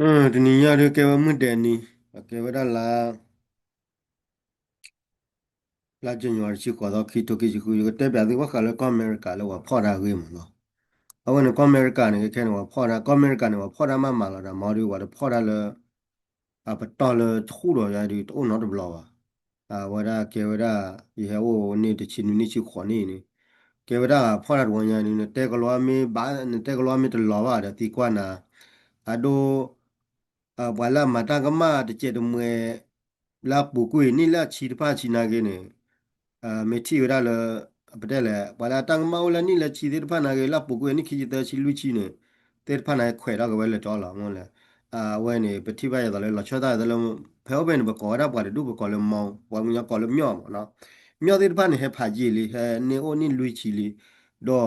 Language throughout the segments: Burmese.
Dunia dia kewa muda ni. Kewa dah la Januari si ko da ki to ki ku yo te ba di wa ka le ko America le wa pho da ge mo no. Awen ko America ni ke ne wa pho da ko America ni wa pho da ma la da ma ri wa da pho da le a pa to le thu lo ya di to no de blo wa. Wa da ke wa da yi he wo ni de chi ni chi kho ni. Ke wa da pho da wo nya ni ne te ko lo mi ba ne te ko lo mi de lo wa da ti kwa na. Ado wala mata kama de che de mwe la bu ku ni la chi de pa chi na ge ne me ti ra le ba de le wala tang ma la ni la chi de pa na ge la bu ku ni ki de chi lu chi ne te pa na khwe ra ge we le to la mo le we ne pe ti ba ya le la cha da de le phe o be ne ba ko ra ba de du ba ko le mo wa mu ya ko le myo mo no myo de pa ne he pha ji li he ne o ni lu chi li do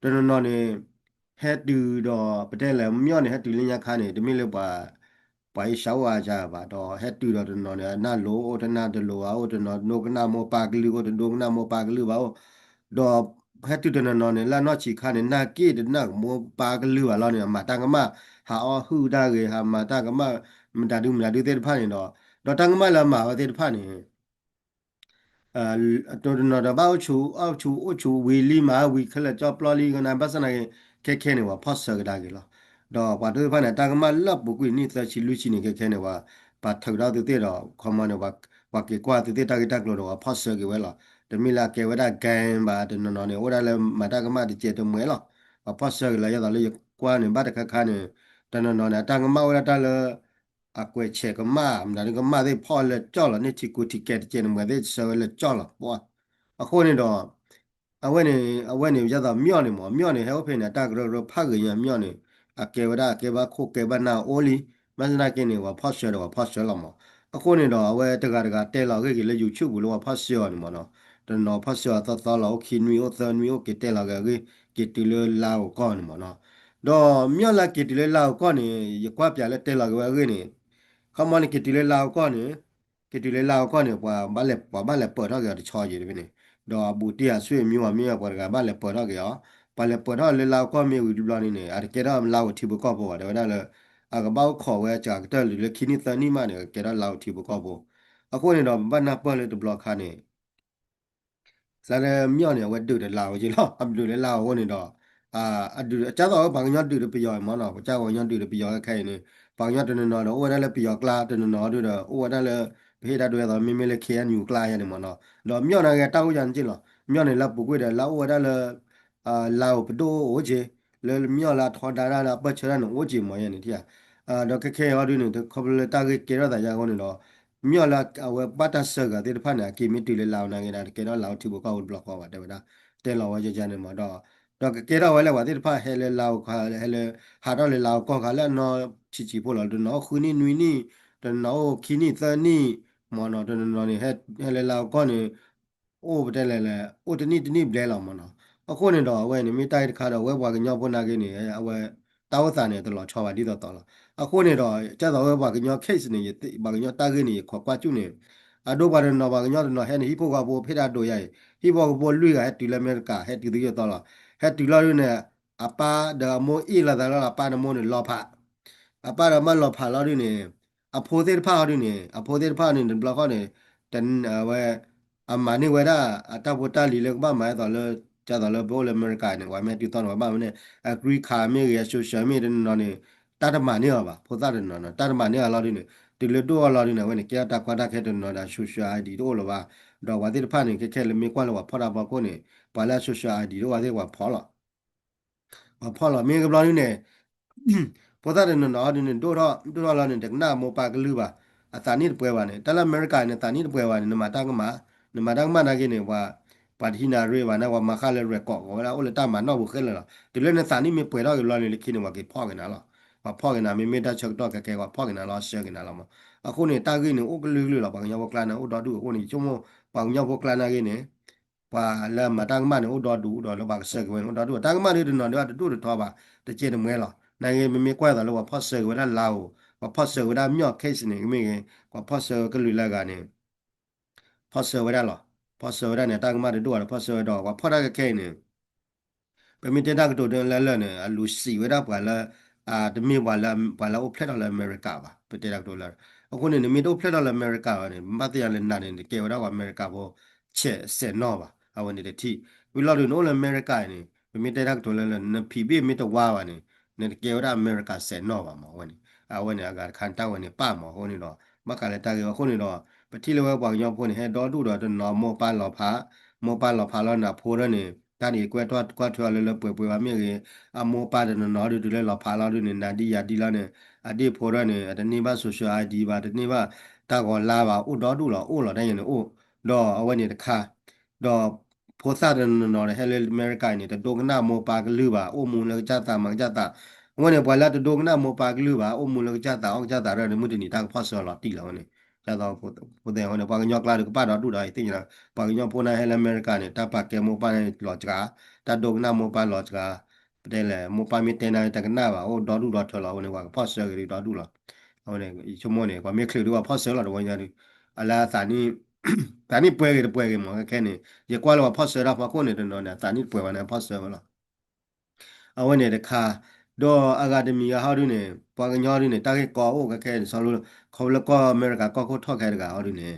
de no ne he du do ba de le myo ne he du le nya kha ne de mi le ba ไปเช้าอาจาบะดอเฮ็ดตุดอดนอเนี่ยนาโลโอตนาเดโลอาโอตนอโนกนาโมปากลือโอตโนกนาโมปากลือบ่าดอเฮ็ดตุดนนอเนี่ยละนอchiคาเนี่ยนาเกดนาโมปากลือว่าลอเนี่ยมาตังกะมะหาอฮูดาเกหามาตังกะมะมันตาดูมันตาดูเตพาเนี่ยดอตังกะมะละมาว่าเตพาเนี่ย တော်တော်တော့ဘောက်ချူအောက်ချူအချူဝီလီမာဝီခလက်ကြောပလလီကနာပတ်စနာခဲခဲနေဝဖတ်ဆကဒါကေလောတော့ဘာတို့ဖာနေတာကမလပ်ပုကွေနိသချီလူချီနေခဲခဲနေဝပါထောက်တော့တဲ့တော့ခမနေဝကေကွာတဲ့တာကေတက်လို့တော့ဖတ်ဆကေဝဲလောတမီလာကေဝဒကန်ဘာတနော်နော်နေဝဒါလည်းမတာကမတကျေတမွဲလောဖတ်ဆကေလာရတော့လေကွာနေဘာတခခနေတနော်နော်နေတာကမဝဒါလည်း a kwe che ko ma mna ko ma de pho le cho la ni ti ku ti ke che ne ma de so le cho la bo a kho ne do a we ne ya da myo ne mo myo ne he o phe ne ta gro ro pha ge ya myo ne a ke wa da ke ba kho ke ba na o li ma na ke ne wa pho sho do wa pho sho la mo a kho ne do a we ta ga te la ge le yu chu bu lo wa pho sho ne mo no de no pho sho ta ta la o ki nui o ta nui o ke te la ge ke ti le la o ko ne mo no do myo la ke ti le la o ko ne ye kwa pya le te la ge ne เขามอนี่กิติเลลาวก็เนี่ยกิติเลลาวก็เนี่ยว่าบ้านเล็บเปิดเท่ากับชออยู่เลยเนี่ยดอกบูเตียช่วยมีว่ามีว่ากับบ้านเล็บเปิดเท่ากับบ้านเล็บเปิดเท่าเลลาวก็มีวิดีโอนี่เนี่ยอาจจะเกิดว่าลาวที่บุกเข้าไปว่าเดี๋ยวนั้นเลยอาก็บ้าขอไว้จากแต่หรือคิดนี่ตอนนี้มาเนี่ยเกิดว่าลาวที่บุกเข้าไปအခုနေတော့ဘာနာပေါ်လေတဘလခါနေ ဇာရမြော့နေဝဲတူတယ်လာကိုကြီးလောအဘလူလေလာကိုနေတော့အာအတူအကြတော့ဘာကညောတူတယ်ပြောမနော်ကြာကိုညောတူတယ်ပြောခိုင်နေဘာညောတနေတော့အိုဝဲလည်းပြောကလာတနေတော့တူတော့အိုဝဲလည်းဖေးတာတွေ့တော့မိမိလည်းခေရညူကလာရတယ်မနော်တော့မြော့နေကတောက်ရန်ကြည့်လောမြော့နေလပုကွေးတယ်လာအိုဝဲလည်းလာပတိုးအိုချေလေမြော့လာထော်တာလာပတ်ချရနော်အိုချေမရနေတရားတော့ခက်ခဲရတူနေတော့ခဘလတာကေရတာရကောနေတော့ မြော်လာအဝပတ်တဆကတဲ့ဖာနာကီမီတီလေလောင်နေကြတာကေတော့လောင်တီဘကောဘလော့ကောပါတယ်ဗျာတဲလောဝကြကြနေမှာတော့ကေတော့ဝဲလဲပါတဲ့ဖာဟဲလေလောင်ခါဟဲလေဟာတော့လေလောင်ကောခါလဲနော်ချီဖို့လို့နော်ခုနီနွီနီတနော်ခီနီသနီမော်နော်တနော်နေဟဲလေလောင်ကောနေအိုးတဲ့လေအိုးတနီဘလဲလောင်မနော်အခုနေတော့ဝဲနေမိတိုက်ခါတော့ဝဲဘွားကညော့ဖို့နာကနေအဝဲတောက်စာနေတော့ချောပါဒီတော့တော်အခုနေတော့ကျတော့ဘာကညော case နေဘာကညောတာဂိနေခွာကွာကျွနေအဒိုဘာရနော်ဘာကညောနော်ဟဲ့ဟီပိုကပိုဖေတာတို့ရဲ့ဟီပိုကပိုလွိကဟဲ့တီလမေကဟဲ့တီဒီရတော့ဟဲ့တီလာရနေအပါဒမိုအီလာဒါလာအပါနမိုနေလောဖာအပါရမလောဖာလာရနေအဖိုးသေးဖာရနေအဖိုးသေးဖာနေဘလကောနေတန်ဝဲအမနီဝဲတာအတဘတာလီလေဘာမဲတော့လေကျတော့လေဘိုးလေအမေရိကန်နေဝါမဲတီတော့ဘာမနေအဂရီခါမေရဆိုရှယ်မီဒီနော်နေ တာတမနေရပါဖိုသားတယ်နော်တာတမနေရလာတယ်ဒီလိုတော့လာတယ်ဝဲနေကြတာခွာတာခဲ့တယ်နော်ဒါဆူရှာအိုင်ဒီတော့လောပါတော့ဝါဒီဖာနေခဲခဲလေမေကွာလောဖော်တာပါကိုနေပါလာဆူရှာအိုင်ဒီတော့ဝါဒီဝါဖော်လာဖော်လာမေကဘလာနေ พอตาเรนนอดินดูรอลานี่เด็กหน้าโมปากลือบ่าอาตานี่เปื่อยว่านี่แต่ละอเมริกาเนี่ยตานี่เปื่อยว่านี่มาตั้งมานี่มาตั้งมานากินี่ว่าปาทินาเรว่านะว่ามาคาเลเรกอกว่าแล้วโอเลตามานอกบุเคเลยล่ะดิเลนตานี่มีเปื่อยแล้วอยู่รอนี่คิดว่ากี่พ่อกันนะล่ะว่าพ่อกันนะมีเมตาเชกดอกแกว่าพ่อกันนะรอเชื่อกันนะล่ะมาအခုนี่ตากินี่โอ้ก็ลือๆล่ะบางอย่างบ่กลานะโอ้ดอดูအခုนี่จุ่มบางอย่างบ่กลานะกินี่ว่าแล้วมาตั้งมานี่โอ้ดอดูดอแล้วบางเชื่อกันโอ้ดอดูตั้งมานี่นอนด้วยดูดูทอบ่าตะเจนเมื่อล่ะ နိုင်ငံမမေကွာတော့ဖော့ဆာဝဒလာဝဖော့ဆာဝဒမြော့ case နေမိငယ်ဖော့ဆာကလူလာကနေဖော့ဆာဝဒလာဖော့ဆာဝဒနဲ့တာကမတို့ဖော့ဆာတော့ဖော့တာကခဲနေပမီတတာကတို့လဲလဲနေအလူစီဝဒပါလာ တမီဘာလာအိုဖလက်တော်လာအမေရိကပါပတေတော့လာအခုနေမီတို့ဖလက်တော်လာအမေရိကပါနေမတ်တရလည်းနာနေကေဝတော့အမေရိကဘောချက်စက်နော်ပါအဝင်တဲ့တီဝီလော်ဒနိုလာအမေရိကနေမီတေတော့လာနဖီဘီမီတော့ဝါပါနေနေကေဝတော့အမေရိကစက်နော်ပါမဝင်အဝင်အကခန်တောင်းဝင်ပါမဟိုနေတော့မကလည်းတာကေခုနေတော့ပတိလောဘောင်ရောက်ဖို့နေဟဲတော်တူတော့နော်မောပါလောဖာမောပါလောဖာလောနာဖိုးရနေတန်ဒီကွဲတော့ကွာထွားလည်းပွေပွေပါမြေကြီးအမောပါတယ်နော်ဒီလည်းလောဖာလောဒီနေနာဒီယာဒီလာနေအဒီဖိုရနေတနေပါဆိုရှယ် ID ပါတနေပါတာကောလာပါဥတော်တူလောဥလောတိုင်းရင်ဥတော့အဝဲနေတခါတော့ဖိုးစားတယ်နော်ဟဲလေအမေရိကန်နေတဲ့ဒိုကနာမောပါကလူပါဥမူလကြတာမကြတာငွေနေပွာလာဒိုကနာမောပါကလူပါဥမူလကြတာအောင်ကြတာရမှုတနေတာဖော့ဆော်လာတီလောနေကြတော့ဖိုးတဲ့ဟိုနေပွာကညောကလာကပါတော့တူတာတင်ရပွာကညောဖိုးနေဟဲလေအမေရိကန်နေတာပါကေမောပါနေလောကြတာဒိုကနာမောပါလောကြတဲ့လေမောပါမီတင်နာတကနာပါဟိုဒေါ်တူဒေါ်ထော်လာဟိုနေကွာဖော့ဆော်ကလေးဒေါ်တူလာဟိုနေချုံမနေကွာမြေခလီတို့ကဖော့ဆော်လာတော့ဝင်ကြတယ်အလားသာနီတာနီပွဲမောခဲနေရေကွာလောဖော့ဆော်ရာဖာကိုနေတယ်နော်တာနီပွဲပါနေဖော့ဆော်လာအဝနေတခါတော့အကာဒမီဟာဒုနေပွာကညောဒုနေတာကေကောအိုကခဲဆောလို့ခေါလကောအမေရိကကောကိုထောက်ခဲတကဟာဒုနေ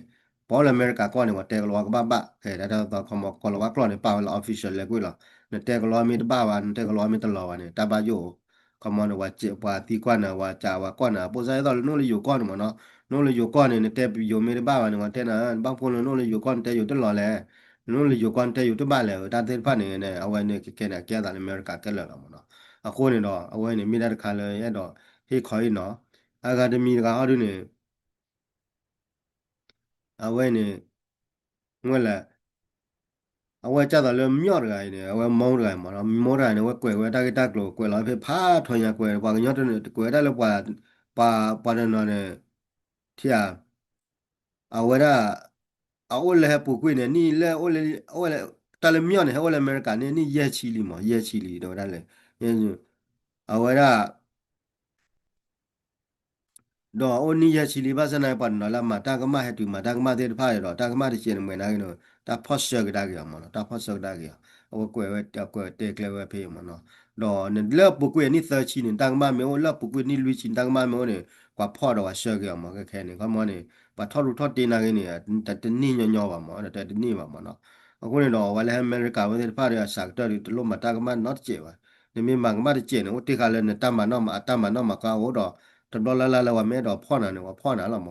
ပေါ်လအမေရိကကောနေကတဲကလောကဘခဲဒါတော့ခမကောလောကလောနေပါဝလာ official လေကွေလာနေတဲကလောမီတဘာဝတဲကလောမီတလောဝနေတဘာယိုကမနဝချေပွာတီကွာနာဝါချာဝါကွာနာပိုဆိုင်တော့နိုလေယိုကောနမနော်နိုလေယိုကောနေတဲပီယိုမီတဘာဝနေကတဲနာဘာဖုန်နိုလေယိုကောတဲယိုတလောလဲနိုလေယိုကောတဲယိုတဘာလဲဒါတဲ့ဖတ်နေနေအဝဲနေခဲနေကဲတာအမေရိကကဲလာမနော်အခုနေတော့အဝဲနေမိတဲ့ခါလဲရတော့ဟေးခေါ်ရင်နော်အကာဒမီကဟာဒုနေအဝဲနေငွက်လာအဝဲကြတော့လဲမြော့ရိုင်းနေအဝဲမောင်းရိုင်းမနော်မောင်းရိုင်းနေဝဲကွယ်ဝဲတာကတက်လို့ကွယ်လာဖေးဖာထွန်ရကွယ်ပွာကညောတဲ့ကွယ်တယ်လို့ပွာတယ်နော်နေထီယာအဝဲရာအဝဲလဲပူကွေနေနီလဲအဝဲလဲတလည်းမြော့နေဟဲ့ဝဲလဲအမေရိကန်နေနီရဲချီလီမရဲချီလီတော့ဒါလဲအဝဲရာ တော့အိုနီယာချီလီဘာစနိုင်ပတ်နော်လာမတာကမဟဲတူမတာကမတဲ့ဖာရတော့တာကမတဲ့ချင်းမွေးနိုင်နော်တာဖော့ရှော့ကဒါကြီးမနော်တာဖော့ရှော့ဒါကြီးအဝကွယ်ဝဲတကွယ်တဲကလေးဝဲဖေးမနော်တော့နလက်ပုကွေနီသချီနေတာကမမေလက်ပုကွေနီလူချီတာကမမေနေကွာဖော့တော့ရှော့ကြမကခဲနေကမနေပါထော်လူထော်တင်နာကနေတနီညညောပါမနော်တနီပါမနော်အခုနေတော့ဝါလဲအမေရိကဝဲတဲ့ဖာရဆက်တော်ဒီလို့မတာကမနော့ကျေပါနေမမကမတဲ့ကျေနေဟိုတေခါလဲနေတမနော်မအတမနော်မကောတော့တဘလလာဝမဲတော့ဖော့နာနေဝဖော့နာလာမ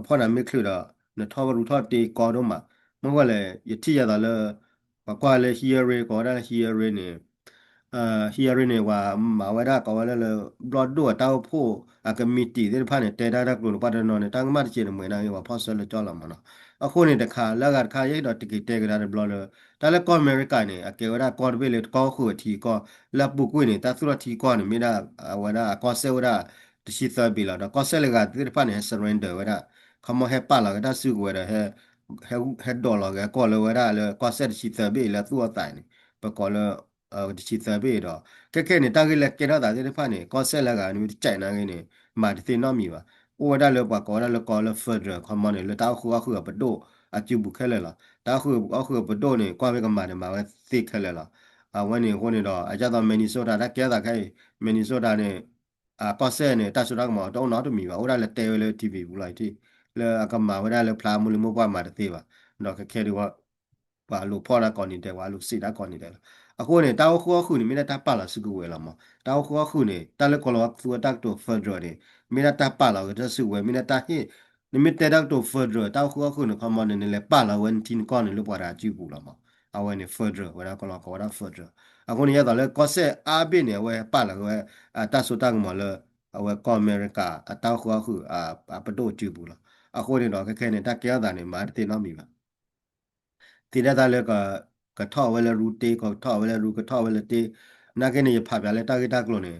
ဖော့နာမိခလူတော့နထောဘရူထောတေကောတော့မှာမဟုတ်လေယတိရတာလေဘကွာလေဟီယရီကောဒါဟီယရီနေဟီယရီနေဝါမဝရကောလဲလေဘလဒ်တော့တောက်ဖို့အကမီတီဒီဖာနေတေဒါရကလူပတ်နော်နေတန်းမတ်ချေနေမွေးနိုင်ဝဖော့ဆဲလေကြောလာမနော်အခုနေတခါလာကခါရိတ်တော့တကီတေကဒါဘလလေဒါလည်းကောအမေရိကန်နေအကေဝရကောဘေလေကောခုအထီကောလက်ပုကွေနေတာသူရထီကောနေမိနာဝရကောဆေဝရတရှိသဘီလာတော့ကောဆက်လေကတိဖာနေ surrender ဝရခမဟဲပါလာကတဆုဝရဟဲဒေါ်လာကကောလဝရလေကောဆက်ရှိသဘီလာသူအတိုင်းပကောလတရှိသဘီတော့ကဲနေတာကလေးကေရတာတိဖာနေကောဆက်လေကနေကြိုင်နာကနေမာတိနော်မီပါဩဝဒလေပကောလကောလဖက်ဒရခမနေလေတောက်ခုအခုပဒိုအကျုဘခဲလေလာတောက်ခုအခုပဒိုနေကွာဝေကမာနေမှာပဲသိခဲလေလာဝနေဟိုနေတော့အကြတော့မင်နီဆိုတာတကဲတာခဲမင်နီဆိုတာနေကော့ဆဲနေတာဆူရက်မောတော့နော်တမီပါဟိုဒါလည်းတဲလေ TV ဘူးလိုက်တိလေအကမာဝဒါလည်းဖလာမူလမပွားမှာတသေးပါတော့ခဲဒီကပါလို့ဖော်လာကော်နေတဲ့ဝါလို့စီတာကော်နေတယ်အခုနေတောက်ခုနေမိနေတာပါလာစကူဝဲလာမတောက်ခုနေတာလည်းကောလောသူအတက်တော့ဖက်ဒရယ်မိနေတာပါလာကတဆူဝဲမိနေတာဟိနိမိတက်တော့ဖက်ဒရယ်တောက်ခုနေခမနေလေပါလာဝန်တင်ကောနေလို့ပွားတာကြည့်ဘူးလာမအဝဲနေဖက်ဒရယ်ဝဒါကောလောကောဒါဖက်ဒရယ်အခုနေရတော့လေကော့ဆက်အားပိနေဝဲပါလာဝဲတဆူတက်မလို့အဝဲကောအမေရိကအတောက်ခုပဒိုကြည့်ဘူးလားအခုနေတော့ခဲနေတက်ကြတာနေမှာတင်တော့မိပါတိရတာလေကထောဝဲလေရူတေကထောဝဲလေရူကထောဝဲလေတေနာကနေဖာပြလေတာဂီတာကလို့နေ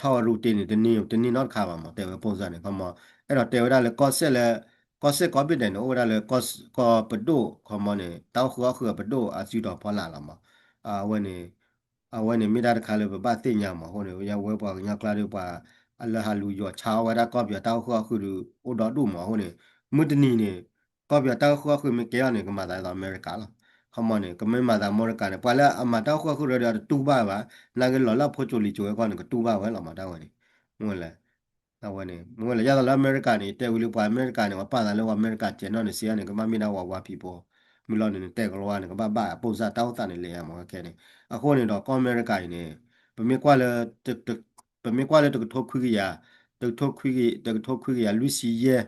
ထောရူတေနေတနီနော့ခါပါမတဲဝဲပုံစံနေကမအဲ့တော့တဲဝဲလေကော့ဆက်လေကော့ဆက်ကောပစ်တယ်နော်ဝဲလေကောပဒိုခမနေတောက်ခုပဒိုအစီတော့ဖလာလာမဝဲနေမိတာတခါလေဘာတိညာမဟိုနေရဝဲပွားညာကလာတွေပွားအလဟလူယောချာဝဲတာကောပြတောက်ခုလူအိုတော်တူမဟိုနေမွတနီနေကောပြတောက်ခုမကေရနေကမတာအမေရိကလားခမနေကမဲမာတာမောရကန်ပွာလာအမတောက်ခုရတူပါပါလာကလော်လာဖိုချိုလီချိုကောနေကတူပါဝဲလာမတာဝဲ ငွေလေအဝနေငွေလေရတော့အမေရိကန်နေတဲ့ဝီလူပါအမေရိကန်နေပါတာလောအမေရိကန်ကျန်တော့နေစီကနေကမမီနာဝါဖီပေါ်မီလောနေတဲ့ကလောကနေကဘာပုံစံတောက်တာနေလေရမှာကဲနေအခုနေတော့ကောအမေရိကန်နေပမေကွာလေတပမေကွာလေတထုတ်ခွေးရတထုတ်ခွေးရလူစီရဲ့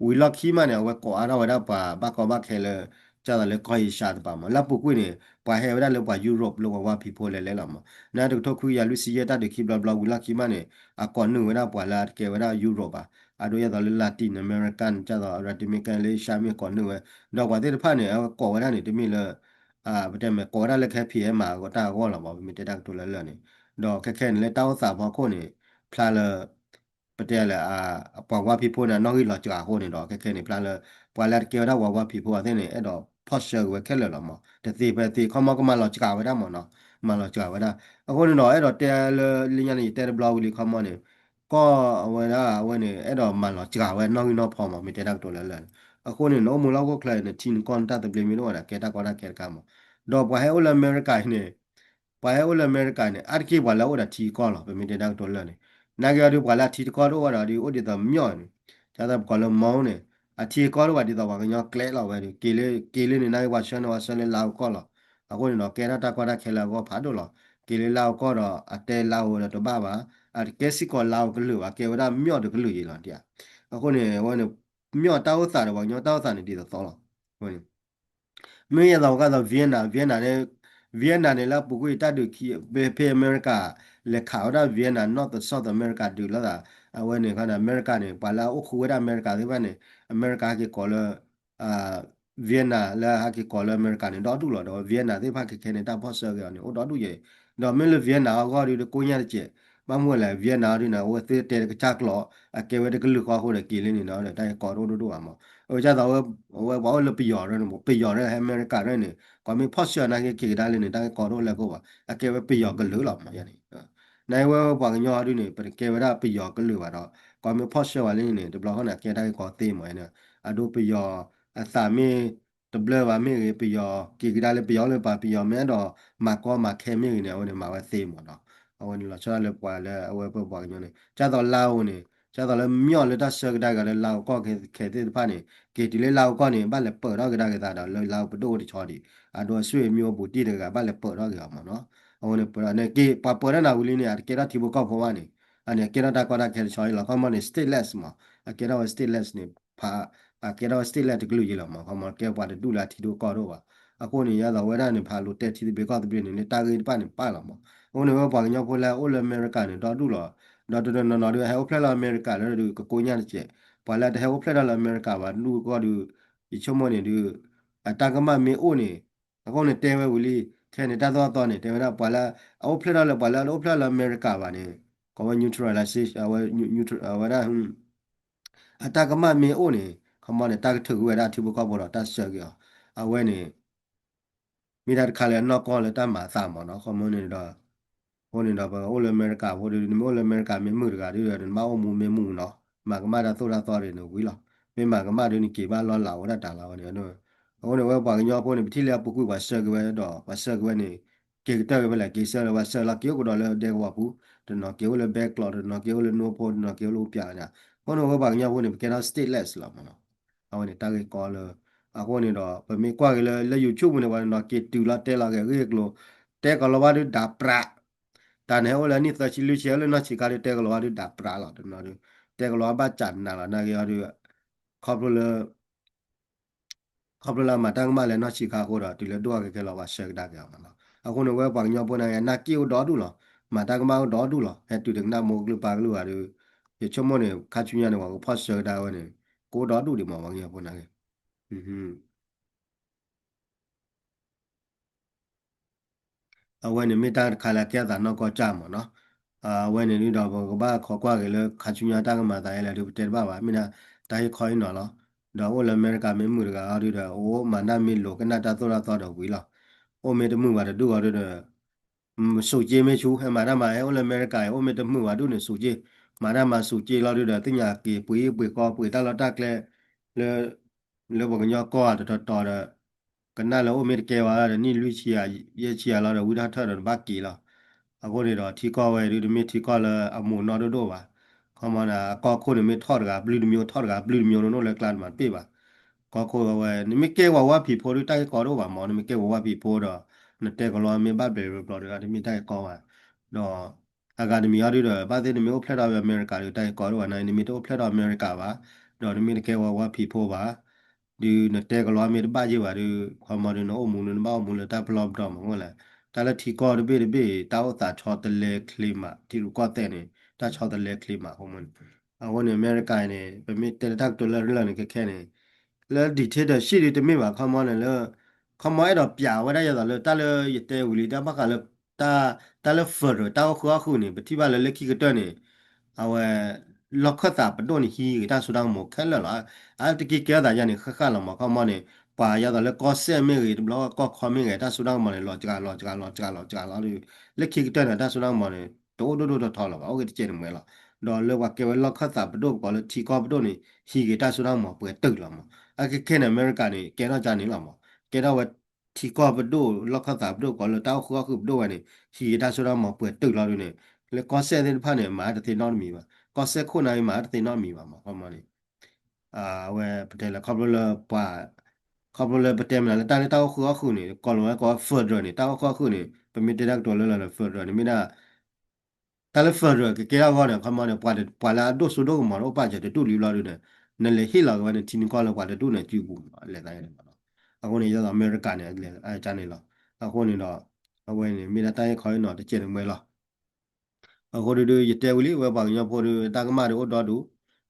ဝီလောက်ခီမနေဝဲကောအားရဝဒပါဘာကောဘာခဲလေကျတော့လေကိုရှာတပါမလပုကွေးနေပါဟဲဝဒလေပါယူရိုပလောဝါဖီပေါ်လေလဲလာမနာတထုတ်ခွေးရလူစီရဲ့တတခိဘလဘလဝီလောက်ခီမနေအကောနုဝဒပွာလာကဲဝဒယူရိုပါအဒိုရတော့လာတင်အမေရိကန်ကျတော့ရတိမီကန်လေးရှာမီကောနုဝဲတော့ကွာတဲ့ဖာနေကောဝဒနေတမီလေဗတဲ့မဲ့ကောရလက်ခဲဖီအဲမှာကိုတာကောလာပါမီတက်တူလဲလဲနေတော့ခက်ခဲနေတောက်စာဘောခုနေဖလာလပတဲ့လေအပေါ်ဝါဖီဖိုနာနော်ဟီလောကြာခုနေတော့ခက်ခဲနေဖလာလပွာလက်ကေရဝါဖီဖိုအတဲ့နေအဲ့တော့ posture ဝဲခဲလဲလောမတတိပဲတိခမကမလောကြာဝဲတာမနော်မလောကြာဝဲတာအခုနေတော့အဲ့တော့တဲလင်းရနေတဲဘလောဝီလီခမနေก็เวลาเวันนี้ไอ้ดอกมันหรอจ่าเว้นนอกนอกพอมาไม่ได้ดักตัวแล้วเลยအခုနေနော်မလောက်ကိုခလိုက်နေချင်းကွန်တတ်တပလီမီတော့ကဲတာကောတာကဲကမ်းမတော့ဘာဟဲအိုလအမေရိကန်နေဘာဟဲအိုလအမေရိကန်နေအတကိဘာလာအိုတာတီကောလာပဲမီတက်တော့လဲနေနာကြရဘာလာတီကောတော့ဝါဒီအိုဒီတမြော့နေကျတော့ကောလမောင်းနေအတီကောတော့ဝါဒီတော့ဘာကညောကလဲလောက်ပဲကေလေးနေနိုင်ဝါရှန်ဝါဆန်လေလောက်ကောလာအခုနေတော့ကဲတာကောတာခဲလာကောဖာတော့လာကေလေးလောက်ကောတော့အတဲလောက်တော့ဘာကဲစီကောလောက်ကလူကကေဝဒမြော့တကလူကြီးလာတဲ့အခုနေဝါနေမြော့တောက်စားတော့ညောတောက်စားနေတည်တော့လောဟုတ်နေမင်းရတော့ကတော့ဗီယက်နမ်နဲ့လာပုကွေတတ်တူခီဖေအမေရိကလက်ခါတော့ဗီယက်နမ် North South America တူလာတာအဝဲနေခါအမေရိကနေပါလာအခုဝဲအမေရိကဒီဘက်နေအမေရိကကေကောလအာဗီယက်နမ်လာဟာကေကောလအမေရိကနေတော့တူလို့တော့ဗီယက်နမ်ဒီဘက်ကေခဲနေတာဘော့ဆော့ကနေဟိုတော့တူရဲ့တော့မင်းလဗီယက်နမ်ကောဒီကိုညရတဲ့မမွေလာဗီယက်နမ်ဒီနာဝဲတဲ့တဲ့ချက်ကလောအကေဝဲတကလူခေါ်ဟိုတဲ့ကီလင်းနေတော့တဲ့တိုင်ကောတို့တို့အမဟိုကြတော့ဝဲဘောလပီယော်ရဲပီယော်ရဲအမေရိကရဲနေကွာမီဖော့ရှော်နာကေဒါလေးနေတိုင်ကောတို့လည်းကိုပါအကေဝဲပီယော်ကလူလောက်မရနေနိုင်ဝဲဘာကညောဒီနေပကေဝဲပီယော်ကလူပါတော့ကွာမီဖော့ရှော်လေးနေဒီဘလော့ဟနာကေတိုင်ကောသေးမွေးနေအဒိုပီယော်အသာမီတဘလဝါမီပီယော်ကေဒါလေးပီယော်လေးပါပီယော်မဲတော့မကောမခဲမီနေဟိုနေမှာဝဲသေးမတော့အဝင်လာချာလေပွာလေအဝဲပွားညနေကျတော့လာဦးနေကျတော့လေမြော့လေတဆကဒါကလေလာကောခဲတဲ့ဖာနေကေဒီလေလာကောနေဘာလေပတော့ကဒါကဒါတော့လေလာပဒိုတချောဒီအတော့ဆွေမျိုးဘူးတိတဲ့ကဘာလေပတော့ကမနော်အဝင်ပရနေကေပပရနာဝလီနေကေရာတီဘကောဖောဝါနေအနေကေရာတာကောတာခဲချောလာကမနေ stateless မှာကေရာ stateless နေဖာကေရာ stateless တကလူကြီးလာမှာကမကေပွားတူလာတီတို့ကောတော့ပါအခုနေရတော့ဝဲရနေဖာလို့တက်တီဘေကောတပြင်းနေတာဂေပါနေပါလာမှာဟိုနေဘောပါညောဖိုလာအိုလအမေရိကန်တော့တူလောတော့နော်ဒီဟဲဟိုဖလက်လာအမေရိကန်လည်းဒီကိုညာတဲ့ပါလာတဲ့ဟဲဟိုဖလက်လာအမေရိကန်ပါလူကောဒီချုံမနေဒီအတကမမေအိုနေအခုနေတဲဝဲဝလီခဲနေတာတော့နေတဲဝဲပါလာအိုဖလက်လာပါလာအိုဖလက်လာအမေရိကန်ပါနေကော neutralization ဝဲ neutral ဝဲအတကမမေအိုနေခမနေတာကထုဝဲတာသူဘကောဘောတော့တတ်ဆက်ကြောအဝဲနေမိသားခါလဲနော်ကောလဲတမသာမနော်ခမနေတော့ဟိုနေတာပါအိုလအမေရိကဟိုဒီမိုလအမေရိကမြေမှုတကဒီရမအောင်မူမေမှုနော်မကမတာသောတာသောတယ်နော်ဝီလာမေမကမတွေနေကေပါလောလာဝရတာလာဝနေနော်ဟိုနေဝဲပါညောဖို့နေပတိလပုကွပါဆက်ကွဲတော့ပါဆက်ကွဲနေကေတဲ့ပဲလာကေဆလာဝဆက်လာကေကိုတော့လဲတဲ့ဝဘူးတနော်ကေလဲဘက်ကလော်တနော်ကေလဲနိုဖို့နော်ကေလို့ပြညာဟိုနေဝဲပါညောဖို့နေကေတော့ stateless လာမနော်ဟိုနေတာကေကောလအခုနေတော့ဗမေကွာကလေးလက်ယူချုပ်မနေပါတော့ကေတူလာတဲလာကေရေကလိုတဲကလောပါဒဒါပရာတန်ဟဲဝလာနိသချီလူချဲလနချီကာတဲကလောပါဒဒါပရာလာတနော်တဲကလောပါချန်နာလာနာကေရခေါပလခေါပလမတန်းမလည်းနော်ချီကာကိုတော့ဒီလေတော့ကေလောပါရှက်ဒါကေအောင်နော်အခုနေဝဲပါညောပေါ်နေနာကီဒေါ်ဒူလောမတန်းမဒေါ်ဒူလောဟဲတူတဲ့နာမိုကလပါကလူဟာဒီချုံမနေခါချူညာနေပါကိုဖော့ရှက်ဒါဝနေကိုဒေါ်ဒူဒီမှာဝငယ်ပေါ်နေဟွန်းအဝဲနေမိတာခါလာကဲတာနော်ကောကြမနော်ဝဲနေနေတော့ကဘာခေါ်ကွာကလေးခါချူညာတာကမှာတာရလေဒီတဲပါပါမိနာတာရခေါ်နော်လောတော့ဝလအမေရိကမင်းမှုကအားရတော့အိုမန္တမီလိုကနတာသောတော့တော့ဝီလာအိုမေတမှုပါတူရတော့စုကြည်မေချူဟဲ့မာရမဟဲဝလအမေရိကအိုမေတမှုပါတူနေစုကြည်မာရမစုကြည်လောက်တော့တင်ညာကေပွေကောပွေတာလောက်တက်လေလေလေဘကညကောတော့တော်ကနလောအမေရိကဝါရနီလူချီယာရဲ့ချီယာလာဝိဒါထရဘာကီလာအခုနေတော့ထီကောဝဲဒီမီထီကောလာအမူနော်တို့ပါ เขามานะก็คนนี่ไม่ทอดกับบลูมิโอทอดกับบลูมิโอโน่นเลยกลานมันเป๊ะป่ะก็คนว่านี่ไม่เกี่ยวว่าผีโพดูใต้ก็รู้ว่าหมอนี่ไม่เกี่ยวว่าผีโพดอนั่นแต่ก็รอมีบ้านเบลล์ปลอดกันที่มีใต้ก็ว่าดออากาศมีอะไรด้วยบ้านที่มีโอเพลดอเมริกาอยู่ใต้ก็รู้ว่าในนี่มีโอเพลดอเมริกาว่าดอนี่มีเกี่ยวว่าผีโพว่าดูนั่นแต่ก็รอมีบ้านเยอะว่าดูความมาดูโน้มูลบ้ามูลแต่ปลอมดอมของอะไรแต่ละที่ก็รู้เบ้ตาอุตาชอตเลคลิมาที่รู้ก็แต่เนี่ยตาชอตเลคลิมาของมัน အခုနေအမေရိကန်နေပမေတဲတက်တော်လရလနေကခဲနေလဲဒီတဲ့ရှိတယ်တမေပါခမောနေလဲခမောအဲ့တော့ပြဝရရတော့လဲတလဲရတဲ့ဝလီတဘကလဲတာတလဲဖရတာခုအခုနေပတိပါလဲလက်ခိကတနေအဝဲလောက်ခတာပဒိုနေဟီတာဆူဒန်မောခဲလဲလားအတကိကဲတာရနေခခလာမခမောနေပါရတော့လဲကောဆဲမေရီဘလောကောခေါ်မေငယ်တာဆူဒန်မောနေလောကြာလောလက်ခိကတနေတာဆူဒန်မောနေတိုးထော်လာပါဟုတ်ကဲ့ကျဲနေမလား đó làว่าเกี่ยวกับข้าสาบดูก่อนเลยที่ก็บดูนี่ฮีกิตาสุดาหมอเปิดตึกหรอมอ่ะแค่ในอเมริกานี่แกน่าจะนี่หรอมแกน่าว่าที่ก็บดูล็อกข้าสาบดูก่อนเลยเต้าคือดูอันนี้ฮีกิตาสุดาหมอเปิดตึกเราดูนี่แล้วก็เส้นที่ผ่านเนี่ยมาแต่ที่นอนมีว่ะก็เส้นคนไหนมาแต่ที่นอนมีว่ะมาประมาณนี้อ่าเว้ยประเดี๋ยวขับรถเลยป่าขับรถเลยประเดี๋ยวมันแล้วตอนนี้เต้าคือนี่ก่อนว่าก็เฟิร์ดเลยนี่เต้าคือนี่เป็นมิตรดักตัวเลยเฟิร์ดเลยนี่ไม่ได้ California que queda ahora como ne para do so do mo pa je do li lo de ne le hi la ne tin ko la kwa de do ne ju bu le dai ne ba ako ne ya America ne le a cha ne lo ako ne lo awe ne mi la tai khoi no de che ne mwe lo ako de de ye te wi li we ba nya pho de ta ka ma de o do du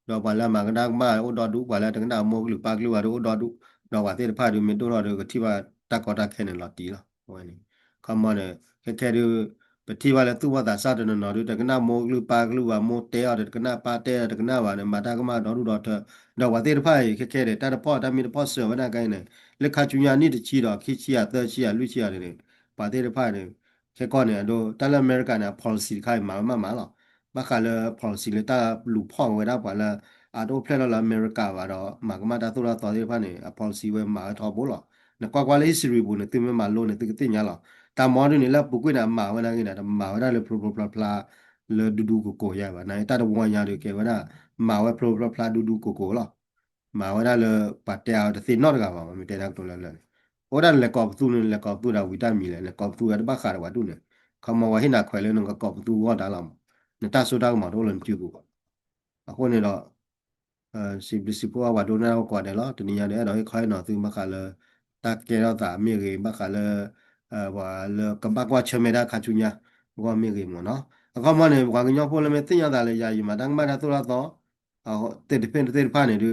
do ba la ma ka ta ka ma o do du ba la ta ka mo lu pa lu wa do o do du do ba te pha du mi do do de ka thi ba ta ko ta khe ne lo ti lo awe ne kama ne ke de ပတိပါလေသူဝတာစတဲ့နော်တို့တကနာမောလူပါကလူဝမောတဲရတဲ့ကနာပါတဲရတဲ့ကနာပါနဲ့မာတာကမတော်တို့တော့တော့ဝသေးတဖိုင်ခက်ခဲတယ်တတဖို့တမီတဖို့ဆောဝနာကိုင်းနေလက်ခချူညာနိတချီတော့ခိချီရသက်ချီရလူချီရတယ်ပါသေးတဖိုင်နေခက်ကောနေတော့တလအမေရိကန်နာ policy ခိုင်မာလောဘာခါလေ policy လေတာလူဖောင်းဝဲတာပါလားအာတော့ဖလက်လာအမေရိကပါတော့မာကမတာသူရတော်သေးဖိုင်နေ policy ဝဲမာထော်ဘောလောနကွာကွာလေး history ဘူးနေသူမမလို့နေသူကတိညာလော ตามอดูนี่ละปุกวยนะมาวันนั้นกินะมาวันนั้นเลยโปรพลาพลาเลยดูโกโก้ยาบะนะตาตะวันยาเลยแกวันนั้นมาวันโปรพลาดูโกโก้ละมาวันนั้นเลยปัตตาตะสินอตกะบะมีแต่นักตัวละเลยโอ้ดันเลยกอบตูนี่เลยกอบตูดาวิตามินเลยกอบตูอะบะคาดว่าดูเนี่ยเขามาว่าหินะควายเลยนก็กอบตูว่าดาลามเนี่ยตาสุดามาโดนจิบุအခုနေတော့စီပွားဝါဒနာကွာတယ်လို့တနည်းရတယ်အဲ့တော့ခိုင်းတော့သူမခါလဲတကယ်တော့ဒါမြေကြီးမခါလဲဝါလကပတ်ကွာချမေတာခါချူညာဘောမြေကြီးမနော်အခုမှနေဘာကညောပေါ်လဲမသိရတာလေယာယီမှာတန်မတာသူရတော့တဲ့ဒီပင်တဲ့ဖာနေဒီ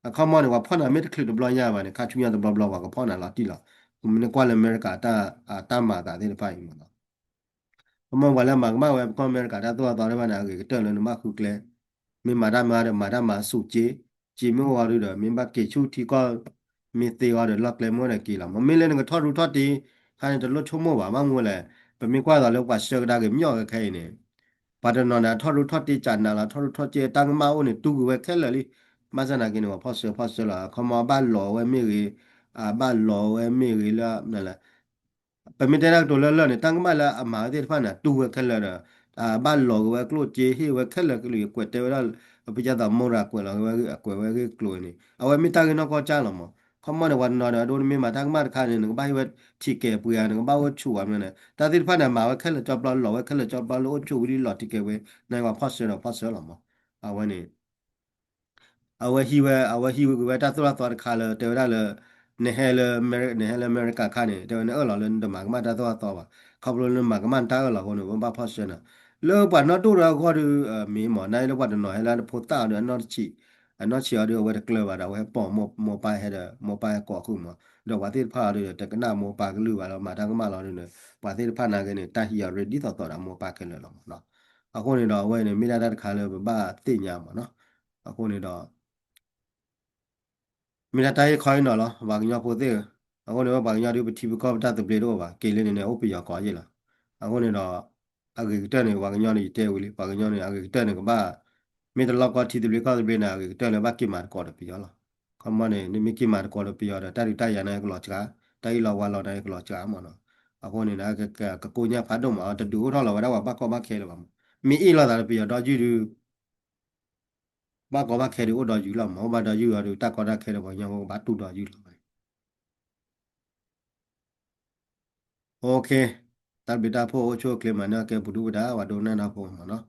အခုမှနေဝါဖောနာမစ်ကလစ်ဘလညာပါနေခါချူညာဘလဘလဝါကဖောနာလာတိလာမင်းကွာလေအမေရိကတာမာတာတဲ့ဖိုင်မနော်မဝလာမကမဝဲကွန်အမေရိကတာတော့တော်တယ်မနာကြီးတဲ့လည်းမခုကလေ mi mara ma su chi mi wa ru de mi ba ke chu thi ko mi te wa de lak le mo ne ki la mo mi le ne tho ru tho ti ha ne de lo chu mo ba ma mo le ba mi kwa da lo kwa se da ge myo ge khai ne ba de no na tho ru tho ti cha na la tho ru tho che tang ma o ne tu we khe le li ma sa na ki ne wa pho se la kho ma ba lo we mi ge ba lo we mi ge la na la ပမီတဲရတိုလလနဲ့တန်ကမလာအမာတဲ့ဖာနာတူဝခလရဘာလောဝကလိုချေဟေဝခလကလီကွတဲရပိကြတာမောရာကွလာဝအကွယ်ဝဲကလိုနေအဝမီတာကနကောချာလမခမနဝန်နာဒိုမီမာတန်ကမခါနေဘိုင်ဝတီကေပူယာနဘာဝချူဝမနေတာတိဖာနာမာဝခလချပလောလောဝခလချပလောချူဝီလော်တီကေဝဲနိုင်ဝဖတ်ဆရလမအဝနေ our he we ta tora tor khala te ra le ne hele america khane te ne la le de ma ma ta tora tor ba kha blo le ma ma ta la ho no ba pha sena le ba no to ra kho du mi mo nai le ba de no hela pho ta de no chi no chi audio we de clear ba da we po mo pa he de mo pa ko khu mo do ba ti pha de te kana mo pa glu ba la ma ta ma la ne ba ti pha na ke ne ta hi ya ready to da mo pa ke le lo no အခုနေတော့ဝဲနေမိလာတဲ့ခါလဲဘာတိညာမှာနော်အခုနေတော့ มีนาตายคอยหนอเหรอบางอย่างพูดเถอะเอาคนนี้ว่าบางอย่างดูไปทีวีก็ได้แต่เปลี่ยนว่าเกลี่ยเนี่ยโอ้ไปอยากก่อยี่ละเอาคนนี้เราอากิเตอร์เนี่ยบางอย่างนี่เตวิลีบางอย่างนี่อากิเตอร์เนี่ยก็บ้ามีแต่เราก็ทีวีก็เปลี่ยนอากิเตอร์เนี่ยบ้ากี่มาก่อได้ไปยอละคำว่าเนี่ยนี่มีกี่มาก่อได้ไปยอละแต่ดูแต่ยังไงก็หลอดจ้าแต่อีเราว่าเราได้ก็หลอดจ้ามันเนาะเอาคนนี้นะก็กูเนี่ยพัดดมเอาแต่ดูเราเราว่าได้ว่าบ้าก็บ้าเคเลยบ้างมีอีเราแต่ไปยอดอยูดู ဘာကောဘာခဲရဥတော်ယူလာမောဘာတော်ယူရတူတက်ကောတာခဲရဘောညောဘာတူတော်ယူလာโอเคตัดบิดาพ่อโอชัวเคลมันนะแกบุดูดาว่าโดนนั่นนะพ่อมาเนาะ